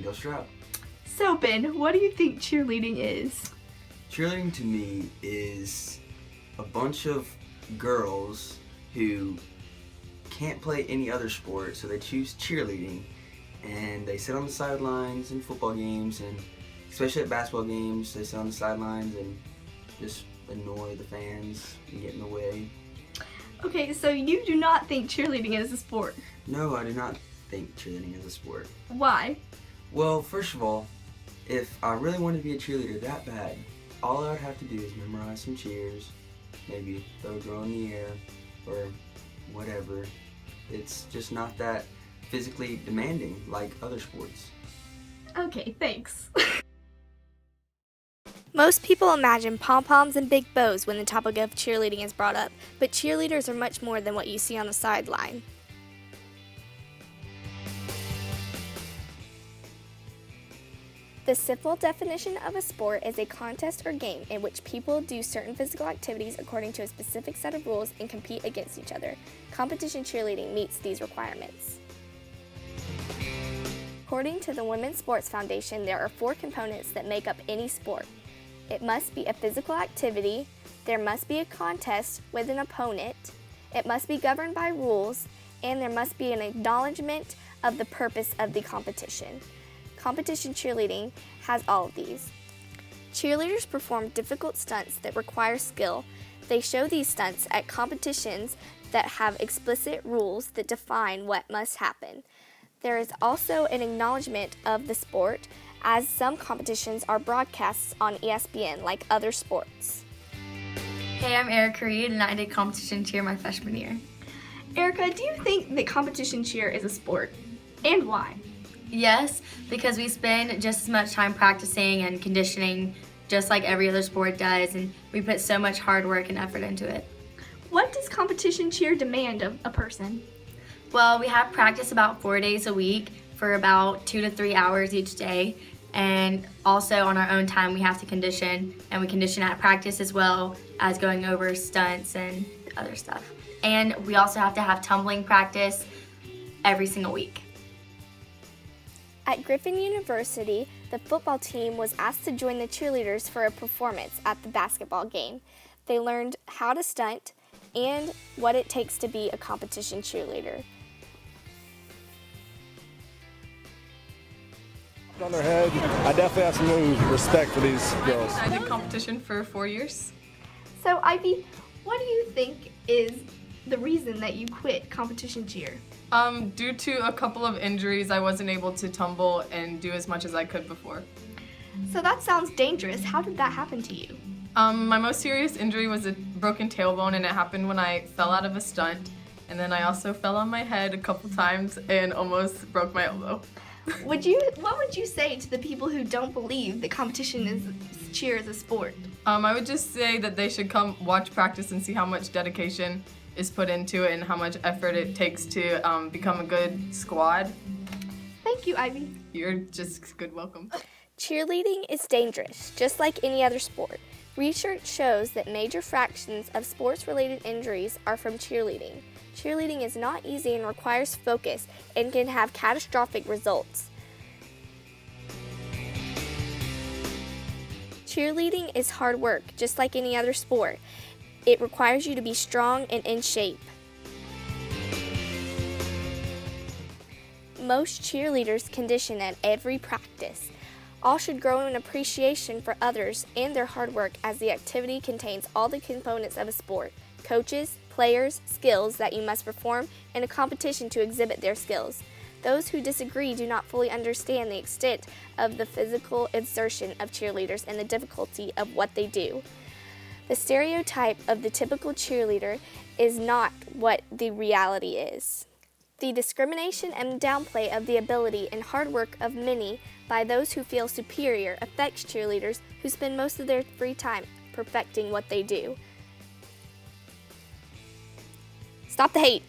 Go Stroud. So, Ben, what do you think cheerleading is? Cheerleading to me is a bunch of girls who can't play any other sport, so they choose cheerleading, and they sit on the sidelines in football games, and especially at basketball games, they sit on the sidelines and just annoy the fans and get in the way. Okay, so you do not think cheerleading is a sport. No, I do not think cheerleading is a sport. Why? Well, first of all, if I really wanted to be a cheerleader that bad, all I would have to do is memorize some cheers, maybe throw a girl in the air, or whatever. It's just not that physically demanding like other sports. Okay, thanks. Most people imagine pom-poms and big bows when the topic of cheerleading is brought up, but cheerleaders are much more than what you see on the sideline. The simple definition of a sport is a contest or game in which people do certain physical activities according to a specific set of rules and compete against each other. Competition cheerleading meets these requirements. According to the Women's Sports Foundation, there are 4 components that make up any sport. It must be a physical activity, there must be a contest with an opponent, it must be governed by rules, and there must be an acknowledgement of the purpose of the competition. Competition cheerleading has all of these. Cheerleaders perform difficult stunts that require skill. They show these stunts at competitions that have explicit rules that define what must happen. There is also an acknowledgement of the sport, as some competitions are broadcasts on ESPN like other sports. Hey, I'm Erica Reed, and I did competition cheer my freshman year. Erica, do you think that competition cheer is a sport? And why? Yes, because we spend just as much time practicing and conditioning just like every other sport does, and we put so much hard work and effort into it. What does competition cheer demand of a person? Well, we have practice about 4 days a week for about 2 to 3 hours each day, and also on our own time we have to condition, and we condition at practice as well as going over stunts and other stuff. And we also have to have tumbling practice every single week. At Griffin University, the football team was asked to join the cheerleaders for a performance at the basketball game. They learned how to stunt and what it takes to be a competition cheerleader. On their head, I definitely have some new respect for these girls. I did competition for 4 years. So, Ivy, what do you think is the reason that you quit competition cheer? Due to a couple of injuries, I wasn't able to tumble and do as much as I could before. So that sounds dangerous. How did that happen to you? My most serious injury was a broken tailbone, and it happened when I fell out of a stunt. And then I also fell on my head a couple times and almost broke my elbow. What would you say to the people who don't believe that cheer is a sport? I would just say that they should come watch practice and see how much dedication is put into it and how much effort it takes to become a good squad. Thank you, Ivy. You're just good welcome. Cheerleading is dangerous, just like any other sport. Research shows that major fractions of sports-related injuries are from cheerleading. Cheerleading is not easy and requires focus and can have catastrophic results. Cheerleading is hard work, just like any other sport. It requires you to be strong and in shape. Most cheerleaders condition at every practice. All should grow in appreciation for others and their hard work, as the activity contains all the components of a sport: coaches, players, skills that you must perform, and a competition to exhibit their skills. Those who disagree do not fully understand the extent of the physical exertion of cheerleaders and the difficulty of what they do. The stereotype of the typical cheerleader is not what the reality is. The discrimination and downplay of the ability and hard work of many by those who feel superior affects cheerleaders who spend most of their free time perfecting what they do. Stop the hate!